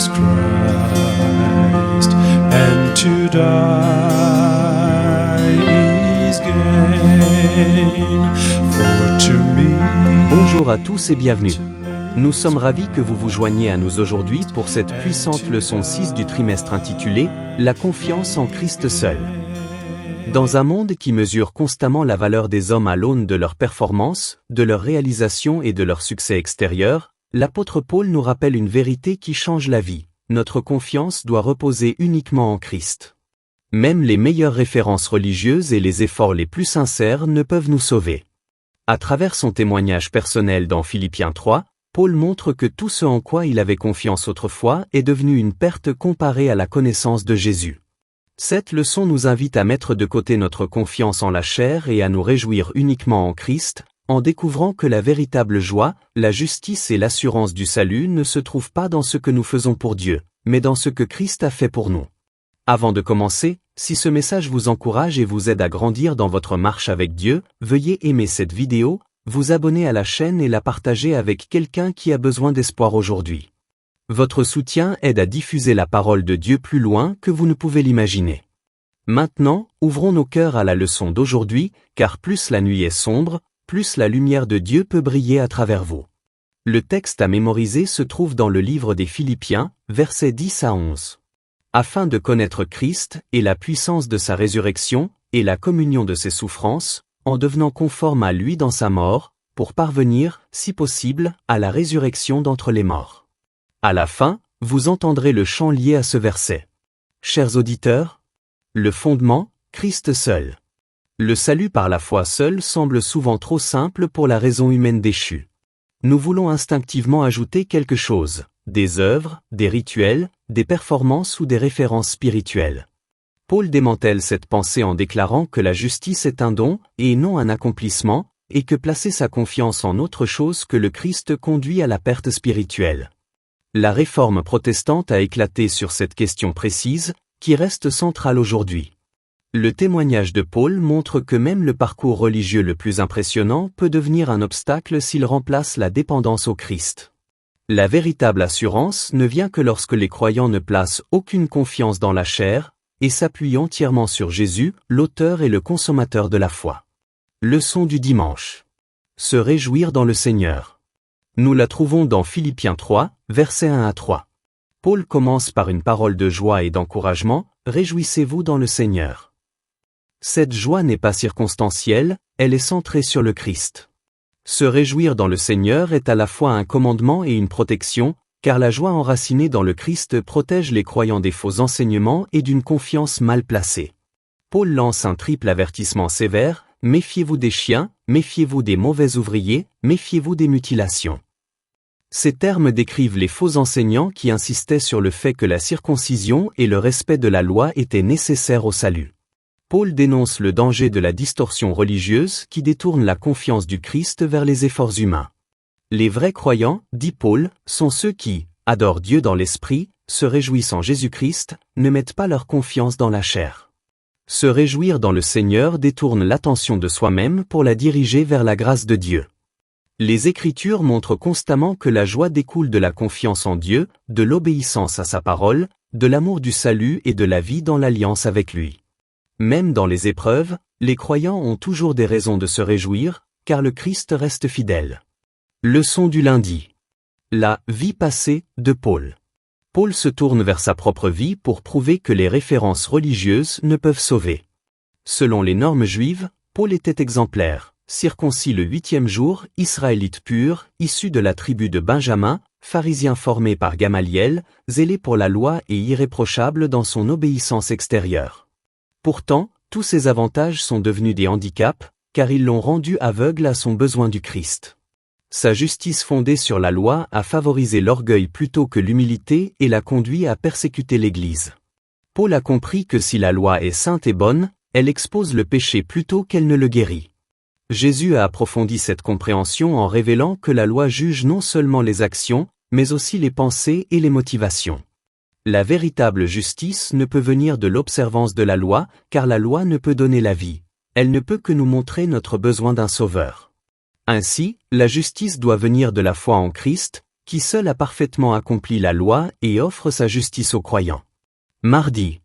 is Christ, and to die is gain, for to me. Bonjour à tous et bienvenue. Nous sommes ravis que vous vous joigniez à nous aujourd'hui pour cette puissante leçon 6 du trimestre intitulée « La confiance en Christ seul ». Dans un monde qui mesure constamment la valeur des hommes à l'aune de leurs performances, de leurs réalisations et de leur succès extérieur, l'apôtre Paul nous rappelle une vérité qui change la vie. Notre confiance doit reposer uniquement en Christ. Même les meilleures références religieuses et les efforts les plus sincères ne peuvent nous sauver. À travers son témoignage personnel dans Philippiens 3, Paul montre que tout ce en quoi il avait confiance autrefois est devenu une perte comparée à la connaissance de Jésus. Cette leçon nous invite à mettre de côté notre confiance en la chair et à nous réjouir uniquement en Christ, en découvrant que la véritable joie, la justice et l'assurance du salut ne se trouvent pas dans ce que nous faisons pour Dieu, mais dans ce que Christ a fait pour nous. Avant de commencer, si ce message vous encourage et vous aide à grandir dans votre marche avec Dieu, veuillez aimer cette vidéo, vous abonner à la chaîne et la partager avec quelqu'un qui a besoin d'espoir aujourd'hui. Votre soutien aide à diffuser la parole de Dieu plus loin que vous ne pouvez l'imaginer. Maintenant, ouvrons nos cœurs à la leçon d'aujourd'hui, car plus la nuit est sombre, plus la lumière de Dieu peut briller à travers vous. Le texte à mémoriser se trouve dans le livre des Philippiens, versets 10 à 11. Afin de connaître Christ et la puissance de sa résurrection et la communion de ses souffrances, en devenant conforme à lui dans sa mort, pour parvenir, si possible, à la résurrection d'entre les morts. À la fin, vous entendrez le chant lié à ce verset. Chers auditeurs, le fondement, Christ seul. Le salut par la foi seul semble souvent trop simple pour la raison humaine déchue. Nous voulons instinctivement ajouter quelque chose, des œuvres, des rituels, des performances ou des références spirituelles. Paul démantèle cette pensée en déclarant que la justice est un don, et non un accomplissement, et que placer sa confiance en autre chose que le Christ conduit à la perte spirituelle. La réforme protestante a éclaté sur cette question précise, qui reste centrale aujourd'hui. Le témoignage de Paul montre que même le parcours religieux le plus impressionnant peut devenir un obstacle s'il remplace la dépendance au Christ. La véritable assurance ne vient que lorsque les croyants ne placent aucune confiance dans la chair, et s'appuient entièrement sur Jésus, l'auteur et le consommateur de la foi. Leçon du dimanche. Se réjouir dans le Seigneur. Nous la trouvons dans Philippiens 3, versets 1 à 3. Paul commence par une parole de joie et d'encouragement, « Réjouissez-vous dans le Seigneur ». Cette joie n'est pas circonstancielle, elle est centrée sur le Christ. Se réjouir dans le Seigneur est à la fois un commandement et une protection, car la joie enracinée dans le Christ protège les croyants des faux enseignements et d'une confiance mal placée. Paul lance un triple avertissement sévère, « Méfiez-vous des chiens, méfiez-vous des mauvais ouvriers, méfiez-vous des mutilations ». Ces termes décrivent les faux enseignants qui insistaient sur le fait que la circoncision et le respect de la loi étaient nécessaires au salut. Paul dénonce le danger de la distorsion religieuse qui détourne la confiance du Christ vers les efforts humains. Les vrais croyants, dit Paul, sont ceux qui adorent Dieu dans l'esprit, se réjouissent en Jésus-Christ, ne mettent pas leur confiance dans la chair. Se réjouir dans le Seigneur détourne l'attention de soi-même pour la diriger vers la grâce de Dieu. Les Écritures montrent constamment que la joie découle de la confiance en Dieu, de l'obéissance à sa parole, de l'amour du salut et de la vie dans l'alliance avec lui. Même dans les épreuves, les croyants ont toujours des raisons de se réjouir, car le Christ reste fidèle. Leçon du lundi. La vie passée de Paul. Paul se tourne vers sa propre vie pour prouver que les références religieuses ne peuvent sauver. Selon les normes juives, Paul était exemplaire, circoncis le 8e jour, israélite pur, issu de la tribu de Benjamin, pharisien formé par Gamaliel, zélé pour la loi et irréprochable dans son obéissance extérieure. Pourtant, tous ces avantages sont devenus des handicaps, car ils l'ont rendu aveugle à son besoin du Christ. Sa justice fondée sur la loi a favorisé l'orgueil plutôt que l'humilité et l'a conduit à persécuter l'Église. Paul a compris que si la loi est sainte et bonne, elle expose le péché plutôt qu'elle ne le guérit. Jésus a approfondi cette compréhension en révélant que la loi juge non seulement les actions, mais aussi les pensées et les motivations. La véritable justice ne peut venir de l'observance de la loi, car la loi ne peut donner la vie. Elle ne peut que nous montrer notre besoin d'un sauveur. Ainsi, la justice doit venir de la foi en Christ, qui seul a parfaitement accompli la loi et offre sa justice aux croyants. Mardi.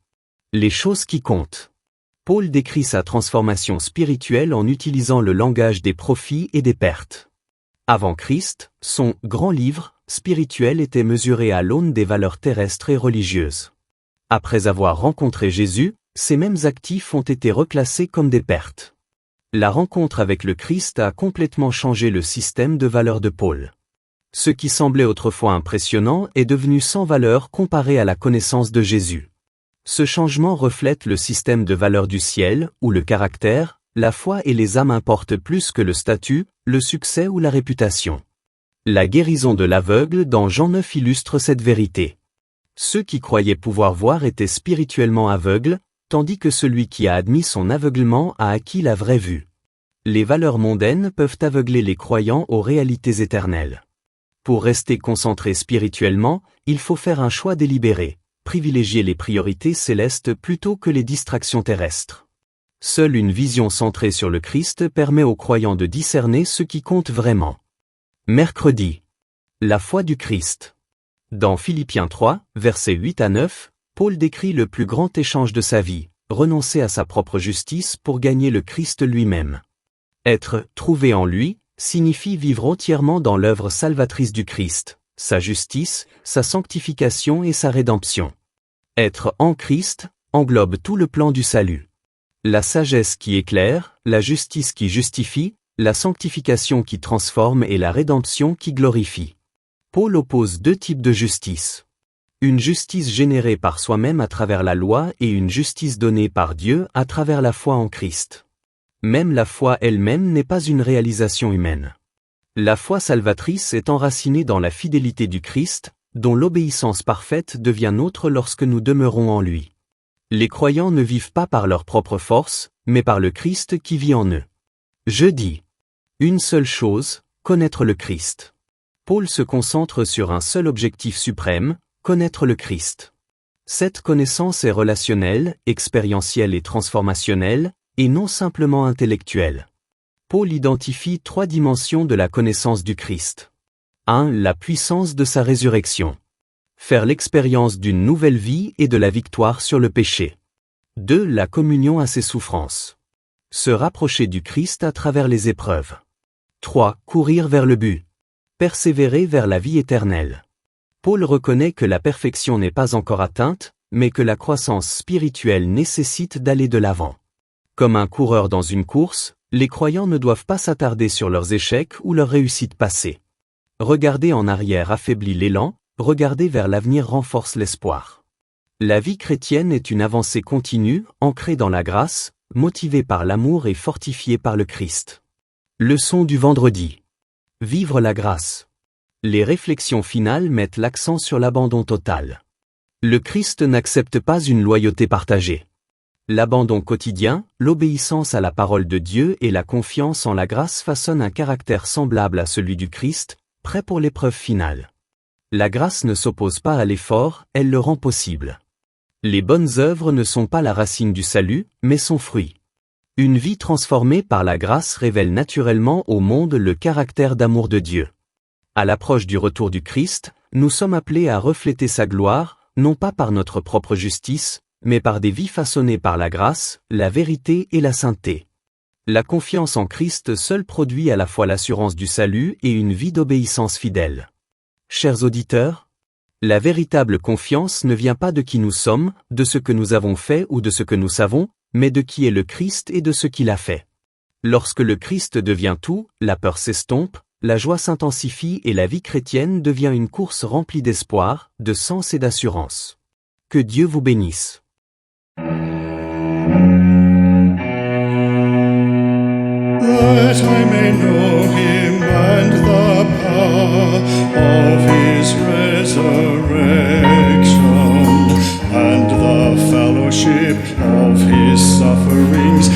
Les choses qui comptent. Paul décrit sa transformation spirituelle en utilisant le langage des profits et des pertes. Avant Christ, son « grand livre » spirituel était mesuré à l'aune des valeurs terrestres et religieuses. Après avoir rencontré Jésus, ces mêmes actifs ont été reclassés comme des pertes. La rencontre avec le Christ a complètement changé le système de valeurs de Paul. Ce qui semblait autrefois impressionnant est devenu sans valeur comparé à la connaissance de Jésus. Ce changement reflète le système de valeurs du ciel, où le caractère, la foi et les âmes importent plus que le statut, le succès ou la réputation. La guérison de l'aveugle dans Jean 9 illustre cette vérité. Ceux qui croyaient pouvoir voir étaient spirituellement aveugles, tandis que celui qui a admis son aveuglement a acquis la vraie vue. Les valeurs mondaines peuvent aveugler les croyants aux réalités éternelles. Pour rester concentré spirituellement, il faut faire un choix délibéré, privilégier les priorités célestes plutôt que les distractions terrestres. Seule une vision centrée sur le Christ permet aux croyants de discerner ce qui compte vraiment. Mercredi. La foi du Christ. Dans Philippiens 3, versets 8 à 9, Paul décrit le plus grand échange de sa vie, renoncer à sa propre justice pour gagner le Christ lui-même. Être « trouvé en lui » signifie vivre entièrement dans l'œuvre salvatrice du Christ, sa justice, sa sanctification et sa rédemption. Être en Christ englobe tout le plan du salut. La sagesse qui éclaire, la justice qui justifie, la sanctification qui transforme et la rédemption qui glorifie. Paul oppose deux types de justice. Une justice générée par soi-même à travers la loi et une justice donnée par Dieu à travers la foi en Christ. Même la foi elle-même n'est pas une réalisation humaine. La foi salvatrice est enracinée dans la fidélité du Christ, dont l'obéissance parfaite devient nôtre lorsque nous demeurons en lui. Les croyants ne vivent pas par leur propre force, mais par le Christ qui vit en eux. Jeudi. Une seule chose, connaître le Christ. Paul se concentre sur un seul objectif suprême, connaître le Christ. Cette connaissance est relationnelle, expérientielle et transformationnelle, et non simplement intellectuelle. Paul identifie trois dimensions de la connaissance du Christ. 1. La puissance de sa résurrection. Faire l'expérience d'une nouvelle vie et de la victoire sur le péché. 2. La communion à ses souffrances. Se rapprocher du Christ à travers les épreuves. 3. Courir vers le but. Persévérer vers la vie éternelle. Paul reconnaît que la perfection n'est pas encore atteinte, mais que la croissance spirituelle nécessite d'aller de l'avant. Comme un coureur dans une course, les croyants ne doivent pas s'attarder sur leurs échecs ou leurs réussites passées. Regarder en arrière affaiblit l'élan, regarder vers l'avenir renforce l'espoir. La vie chrétienne est une avancée continue, ancrée dans la grâce, motivée par l'amour et fortifiée par le Christ. Leçon du vendredi. Vivre la grâce. Les réflexions finales mettent l'accent sur l'abandon total. Le Christ n'accepte pas une loyauté partagée. L'abandon quotidien, l'obéissance à la parole de Dieu et la confiance en la grâce façonnent un caractère semblable à celui du Christ, prêt pour l'épreuve finale. La grâce ne s'oppose pas à l'effort, elle le rend possible. Les bonnes œuvres ne sont pas la racine du salut, mais son fruit. Une vie transformée par la grâce révèle naturellement au monde le caractère d'amour de Dieu. À l'approche du retour du Christ, nous sommes appelés à refléter sa gloire, non pas par notre propre justice, mais par des vies façonnées par la grâce, la vérité et la sainteté. La confiance en Christ seul produit à la fois l'assurance du salut et une vie d'obéissance fidèle. Chers auditeurs, la véritable confiance ne vient pas de qui nous sommes, de ce que nous avons fait ou de ce que nous savons, mais de qui est le Christ et de ce qu'il a fait. Lorsque le Christ devient tout, la peur s'estompe, la joie s'intensifie et la vie chrétienne devient une course remplie d'espoir, de sens et d'assurance. Que Dieu vous bénisse. That I may know him and the power of his resurrection, and the fellowship of his sufferings,